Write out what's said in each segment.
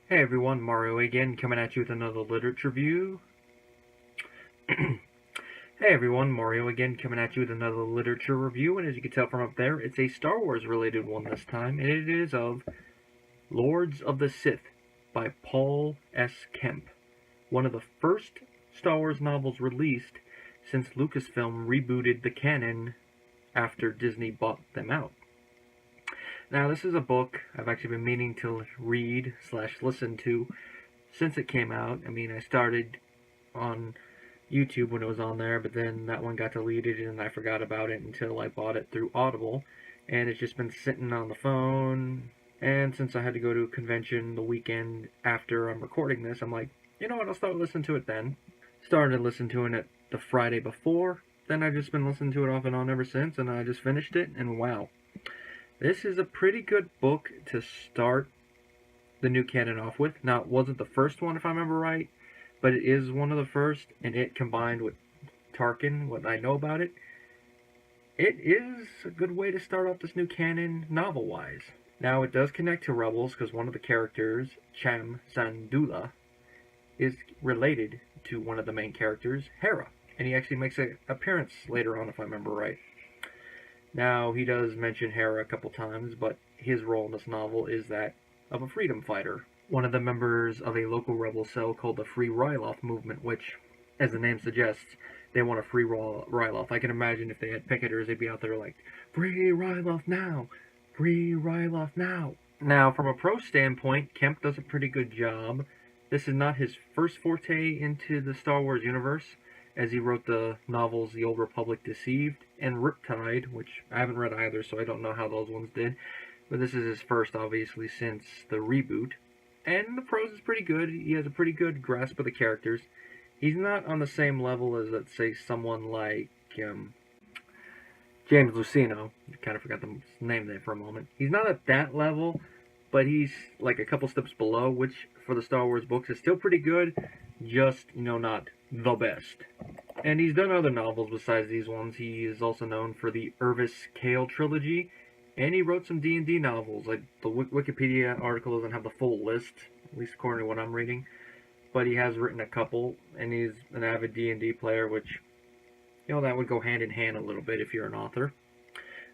Hey everyone, Mario again, coming at you with another literature review. Hey everyone, Mario again, coming at you with another literature review, and as you can tell from up there, it's a Star Wars related one this time, and it is of Lords of the Sith by Paul S. Kemp, one of the first Star Wars novels released since Lucasfilm rebooted the canon after Disney bought them out. Now, this is a book I've actually been meaning to read / listen to since it came out. I mean, I started on YouTube when it was on there, but then that one got deleted and I forgot about it until I bought it through Audible. And it's just been sitting on the phone. And since I had to go to a convention the weekend after I'm recording this, I'm like, you know what, I'll start listening to it then. Started listening to it the Friday before. Then I've just been listening to it off and on ever since, and I just finished it, and wow. This is a pretty good book to start the new canon off with. Now, it wasn't the first one, if I remember right, but it is one of the first, and it combined with Tarkin, what I know about it, it is a good way to start off this new canon novel-wise. Now, it does connect to Rebels, because one of the characters, Cham Syndulla, is related to one of the main characters, Hera, and he actually makes an appearance later on, if I remember right. Now, he does mention Hera a couple times, but his role in this novel is that of a freedom fighter, one of the members of a local rebel cell called the Free Ryloth movement, which, as the name suggests, they want to free Ryloth. I can imagine if they had picketers, they'd be out there like, "Free Ryloth now! Free Ryloth now!" Now, from a prose standpoint, Kemp does a pretty good job. This is not his first forte into the Star Wars universe, as he wrote the novels The Old Republic Deceived and Riptide, which I haven't read either, so I don't know how those ones did. But this is his first, obviously, since the reboot. And the prose is pretty good. He has a pretty good grasp of the characters. He's not on the same level as, let's say, someone like James Luceno. I kind of forgot the name there for a moment. He's not at that level, but he's like a couple steps below, which for the Star Wars books is still pretty good, just, not the best. And he's done other novels besides these ones. He is also known for the Irvis Kale trilogy, and he wrote some D&D novels. Like, the Wikipedia article doesn't have the full list, at least according to what I'm reading, but he has written a couple, and he's an avid D&D player, which, that would go hand in hand a little bit if you're an author.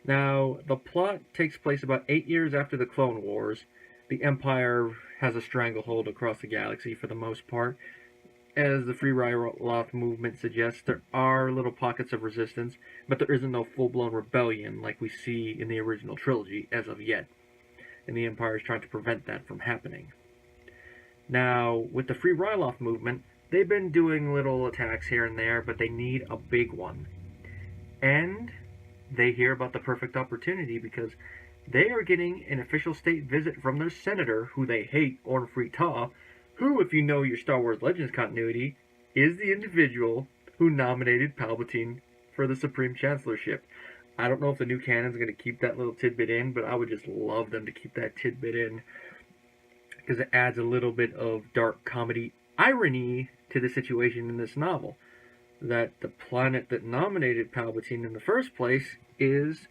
Now, the plot takes place about 8 years after the Clone Wars. The Empire has a stranglehold across the galaxy for the most part. As the Free Ryloth movement suggests, there are little pockets of resistance, but there isn't no full-blown rebellion like we see in the original trilogy as of yet. And the Empire is trying to prevent that from happening. Now, with the Free Ryloth movement, they've been doing little attacks here and there, but they need a big one. And they hear about the perfect opportunity because they are getting an official state visit from their senator, who they hate, Orn Free Taa, who, if you know your Star Wars Legends continuity, is the individual who nominated Palpatine for the Supreme Chancellorship. I don't know if the new canon's going to keep that little tidbit in, but I would just love them to keep that tidbit in, because it adds a little bit of dark comedy irony to the situation in this novel. That the planet that nominated Palpatine in the first place is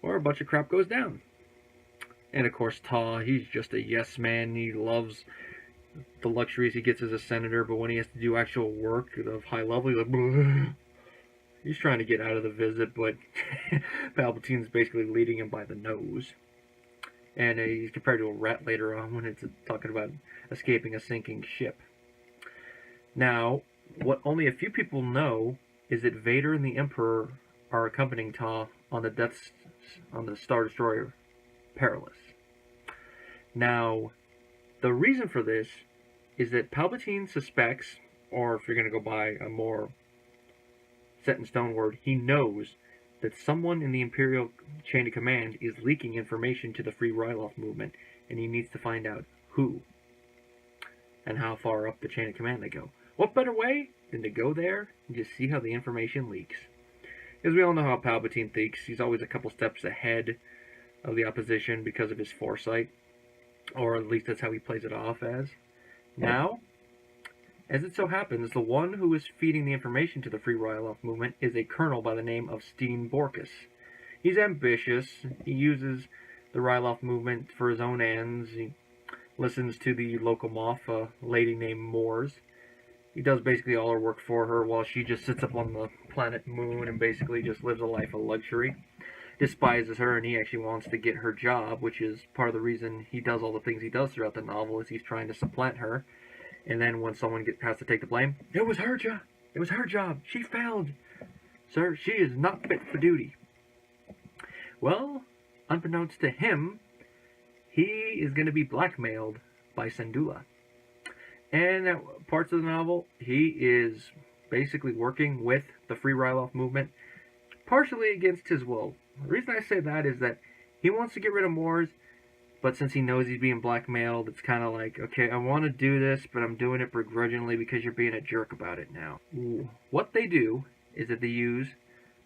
where a bunch of crap goes down. And of course, Taa, he's just a yes man. He loves the luxuries he gets as a senator, but when he has to do actual work of high level, he's like, bleh. He's trying to get out of the visit, but Palpatine's basically leading him by the nose. And he's compared to a rat later on when it's talking about escaping a sinking ship. Now, what only a few people know is that Vader and the Emperor are accompanying Taa on the Star Destroyer Perilous. Now, the reason for this is that Palpatine suspects, or if you're going to go by a more set-in-stone word, he knows that someone in the Imperial chain of command is leaking information to the Free Ryloth movement, and he needs to find out who and how far up the chain of command they go. What better way than to go there and just see how the information leaks? Because we all know how Palpatine thinks. He's always a couple steps ahead of the opposition because of his foresight. Or at least that's how he plays it off as. Now, as it so happens, the one who is feeding the information to the Free Ryloth movement is a colonel by the name of Steen Borkus. He's ambitious. He uses the Ryloth movement for his own ends. He listens to the local moth, a lady named Moores. He does basically all her work for her while she just sits up on the planet Moon and basically just lives a life of luxury. Despises her, and he actually wants to get her job, which is part of the reason he does all the things he does throughout the novel, is he's trying to supplant her. And then when someone has to take the blame, it was her job. It was her job. She failed. Sir, she is not fit for duty. Well, unbeknownst to him, he is going to be blackmailed by Syndulla. And at parts of the novel, he is basically working with the Free Ryloth movement, partially against his will. The reason I say that is that he wants to get rid of Moores, but since he knows he's being blackmailed, it's kind of like, okay, I want to do this, but I'm doing it begrudgingly because you're being a jerk about it now. Ooh. What they do is that they use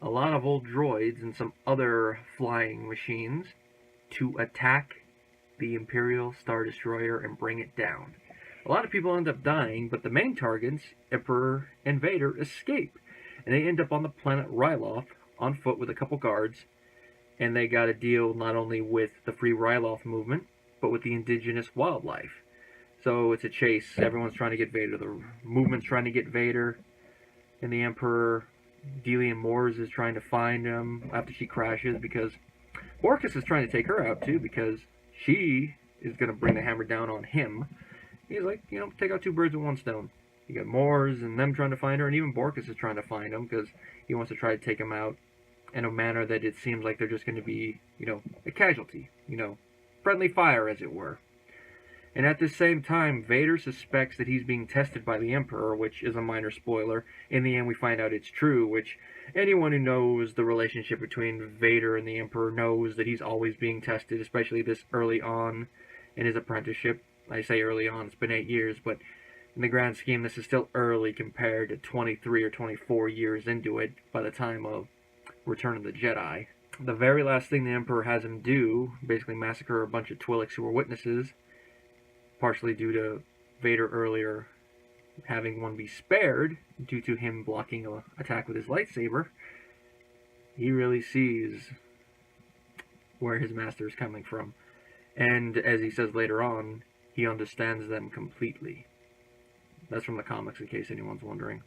a lot of old droids and some other flying machines to attack the Imperial Star Destroyer and bring it down. A lot of people end up dying, but the main targets, Emperor and Vader, escape. And they end up on the planet Ryloth on foot with a couple guards. And they got to deal not only with the Free Ryloth movement, but with the indigenous wildlife. So it's a chase. Everyone's trying to get Vader. The movement's trying to get Vader. And the Emperor, Delian Moores, is trying to find him after she crashes, because Orcus is trying to take her out too, because she is going to bring the hammer down on him. He's like, take out two birds with one stone. You got Moores and them trying to find her, and even Borkus is trying to find him because he wants to try to take him out in a manner that it seems like they're just going to be, a casualty. Friendly fire, as it were. And at the same time, Vader suspects that he's being tested by the Emperor, which is a minor spoiler. In the end, we find out it's true, which anyone who knows the relationship between Vader and the Emperor knows that he's always being tested, especially this early on in his apprenticeship. I say early on, it's been 8 years, but in the grand scheme, this is still early compared to 23 or 24 years into it by the time of Return of the Jedi. The very last thing the Emperor has him do, basically massacre a bunch of Twi'liks who were witnesses, partially due to Vader earlier having one be spared due to him blocking an attack with his lightsaber. He really sees where his master is coming from. And as he says later on, he understands them completely. That's from the comics, in case anyone's wondering.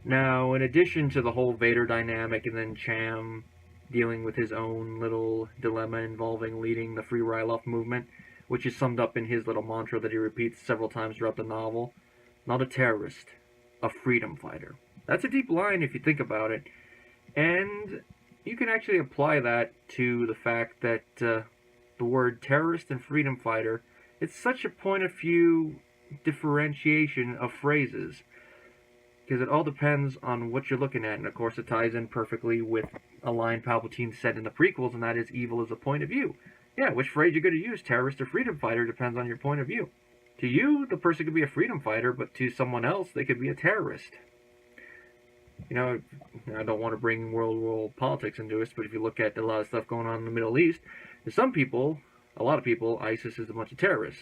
Now, in addition to the whole Vader dynamic, and then Cham dealing with his own little dilemma involving leading the Free Ryloth movement, which is summed up in his little mantra that he repeats several times throughout the novel. Not a terrorist, a freedom fighter. That's a deep line if you think about it. And you can actually apply that to the fact that the word terrorist and freedom fighter, it's such a point of view differentiation of phrases. Because it all depends on what you're looking at. And of course it ties in perfectly with a line Palpatine said in the prequels, and that is, evil is a point of view. Yeah, which phrase you're going to use, terrorist or freedom fighter, depends on your point of view. To you, the person could be a freedom fighter, but to someone else, they could be a terrorist. I don't want to bring world politics into this, but if you look at a lot of stuff going on in the Middle East, to some people, a lot of people, ISIS is a bunch of terrorists,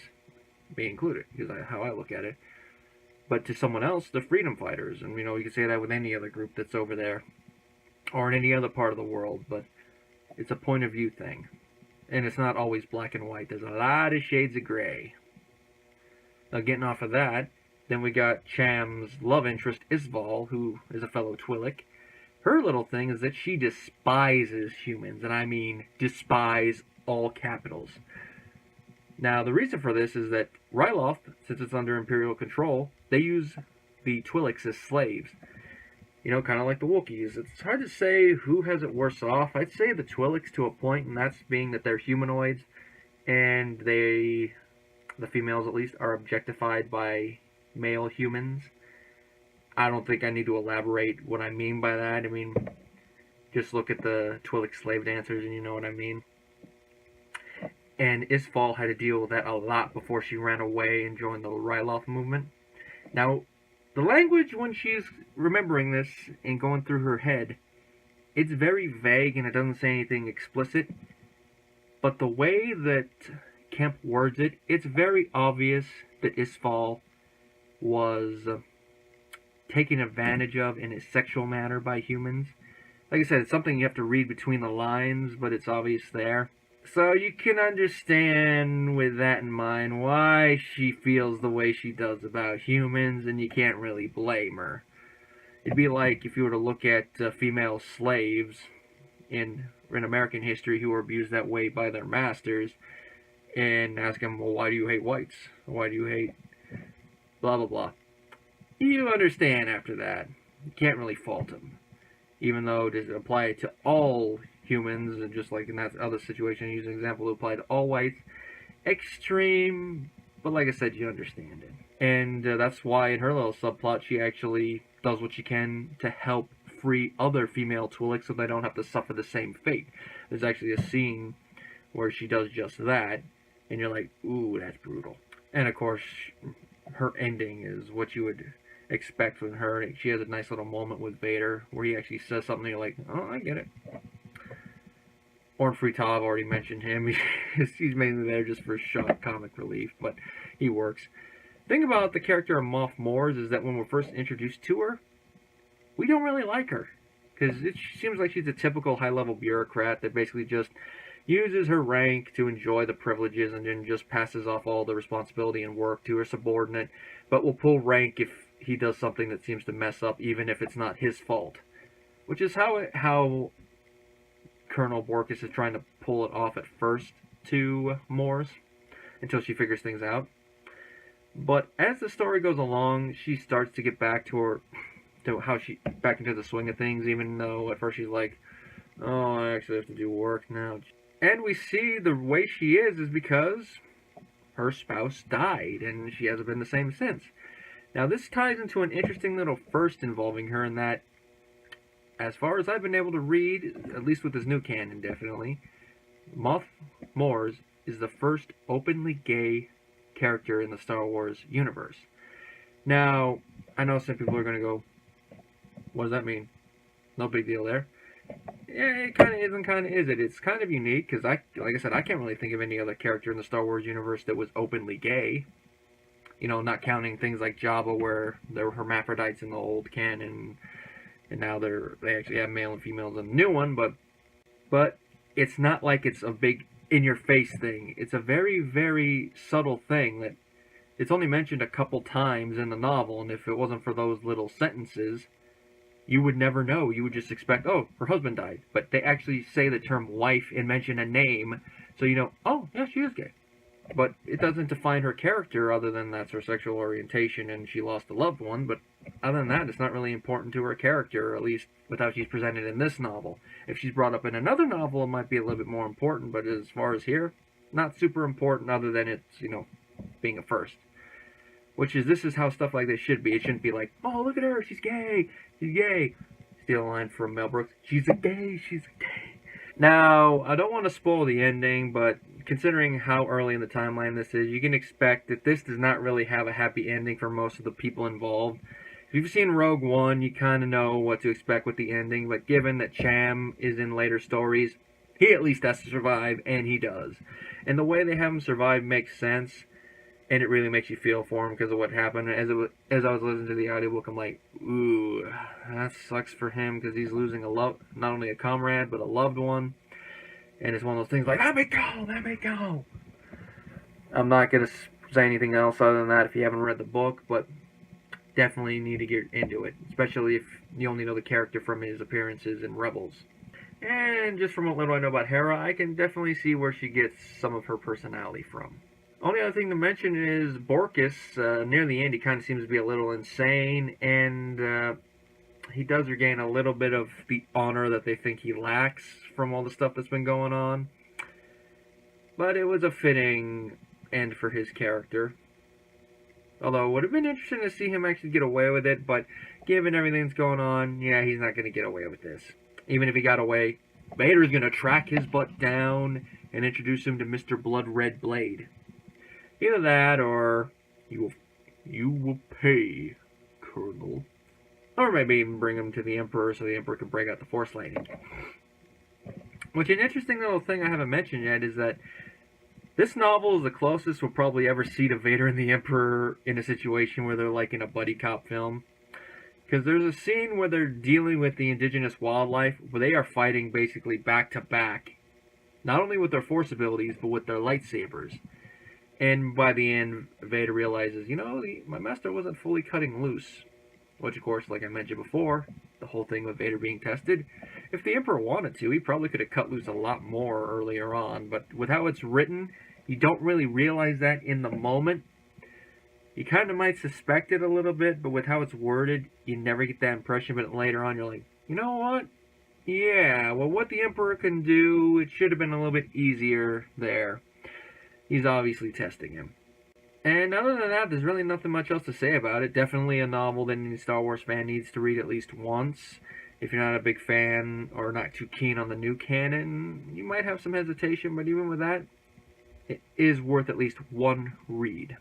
me included, because how I look at it. But to someone else, they're freedom fighters, and you can say that with any other group that's over there, or in any other part of the world, but it's a point of view thing. And it's not always black and white. There's a lot of shades of gray. Now, getting off of that, then we got Cham's love interest, Isval, who is a fellow Twi'lik. Her little thing is that she despises humans, and I mean despise, all capitals. Now, the reason for this is that Ryloth, since it's under Imperial control, they use the Twi'liks as slaves. Kind of like the Wookiees. It's hard to say who has it worse off. I'd say the Twi'liks to a point, and that's being that they're humanoids, and the females at least, are objectified by male humans. I don't think I need to elaborate what I mean by that. I mean, just look at the Twi'lik slave dancers and you know what I mean. And Isval had to deal with that a lot before she ran away and joined the Ryloth movement. Now, the language when she's remembering this and going through her head, it's very vague and it doesn't say anything explicit. But the way that Kemp words it, it's very obvious that Isval was taken advantage of in a sexual manner by humans. Like I said, it's something you have to read between the lines, but it's obvious there. So you can understand with that in mind why she feels the way she does about humans, and you can't really blame her. It'd be like if you were to look at female slaves in American history who were abused that way by their masters and ask them, well, why do you hate whites? Why do you hate blah, blah, blah? You understand after that. You can't really fault them. Even though it apply to all humans, and just like in that other situation, use an example to apply to all whites. Extreme, but like I said, you understand it. And that's why in her little subplot, she actually does what she can to help free other female Twi'lek so they don't have to suffer the same fate. There's actually a scene where she does just that, and you're like, ooh, that's brutal. And of course, her ending is what you would expect from her. She has a nice little moment with Vader where he actually says something and you're like, oh, I get it. Orn Free-Tal, I've already mentioned him. He's mainly there just for shock comic relief, but he works. The thing about the character of Moff Mors is that when we're first introduced to her, we don't really like her. Because it seems like she's a typical high-level bureaucrat that basically just uses her rank to enjoy the privileges and then just passes off all the responsibility and work to her subordinate, but will pull rank if he does something that seems to mess up, even if it's not his fault. Which is how Colonel Borkus is trying to pull it off at first to Mors, until she figures things out. But as the story goes along, she starts to get back to back into the swing of things, even though at first she's like, oh, I actually have to do work now. And we see the way she is because her spouse died, and she hasn't been the same since. Now, this ties into an interesting little first involving her in that, as far as I've been able to read, at least with this new canon, definitely, Moff Mors is the first openly gay character in the Star Wars universe. Now, I know some people are going to go, what does that mean? No big deal there. Yeah, it kind of is and kind of isn't. It's kind of unique because, like I said, I can't really think of any other character in the Star Wars universe that was openly gay. You know, not counting things like Jabba, where there were hermaphrodites in the old canon, and now they actually have male and females in the new one. But it's not like it's a big in-your-face thing. It's a very, very subtle thing that it's only mentioned a couple times in the novel, and if it wasn't for those little sentences, you would never know. You would just expect, oh, her husband died. But they actually say the term wife and mention a name, so you know, oh, yeah, she is gay. But it doesn't define her character other than that's her sexual orientation and she lost a loved one. But other than that, it's not really important to her character, or at least with how she's presented in this novel. If she's brought up in another novel, it might be a little bit more important. But as far as here, not super important other than it's, you know, being a first. This is how stuff like this should be. It shouldn't be like, oh, look at her, she's gay, she's gay. Steal a line from Mel Brooks, she's a gay. Now, I don't want to spoil the ending, but considering how early in the timeline this is, you can expect that this does not really have a happy ending for most of the people involved. If you've seen Rogue One, you kind of know what to expect with the ending, but given that Cham is in later stories, he at least has to survive, and he does. And the way they have him survive makes sense, and it really makes you feel for him because of what happened. As I was listening to the audiobook, I'm like, ooh, that sucks for him because he's losing not only a comrade, but a loved one. And it's one of those things like, let me go. I'm not going to say anything else other than that if you haven't read the book, but definitely need to get into it, especially if you only know the character from his appearances in Rebels. And just from what little I know about Hera, I can definitely see where she gets some of her personality from. Only other thing to mention is Borkus, near the end, he kind of seems to be a little insane, and he does regain a little bit of the honor that they think he lacks from all the stuff that's been going on. But it was a fitting end for his character. Although it would have been interesting to see him actually get away with it, but given everything that's going on, yeah, he's not going to get away with this. Even if he got away, Vader's going to track his butt down and introduce him to Mr. Blood Red Blade. Either that, or you will pay, Colonel. Or maybe even bring him to the Emperor so the Emperor can break out the Force lightning. Which, an interesting little thing I haven't mentioned yet is that this novel is the closest we'll probably ever see to Vader and the Emperor in a situation where they're like in a buddy cop film. Because there's a scene where they're dealing with the indigenous wildlife, where they are fighting basically back to back, not only with their Force abilities, but with their lightsabers. And by the end, Vader realizes, my master wasn't fully cutting loose. Which, of course, like I mentioned before, the whole thing with Vader being tested, if the Emperor wanted to, he probably could have cut loose a lot more earlier on. But with how it's written, you don't really realize that in the moment. You kind of might suspect it a little bit, but with how it's worded, you never get that impression. But later on, you're like, you know what? Yeah, well, what the Emperor can do, it should have been a little bit easier there. He's obviously testing him. And other than that, there's really nothing much else to say about it. Definitely a novel that any Star Wars fan needs to read at least once. If you're not a big fan or not too keen on the new canon, you might have some hesitation, but even with that, it is worth at least one read.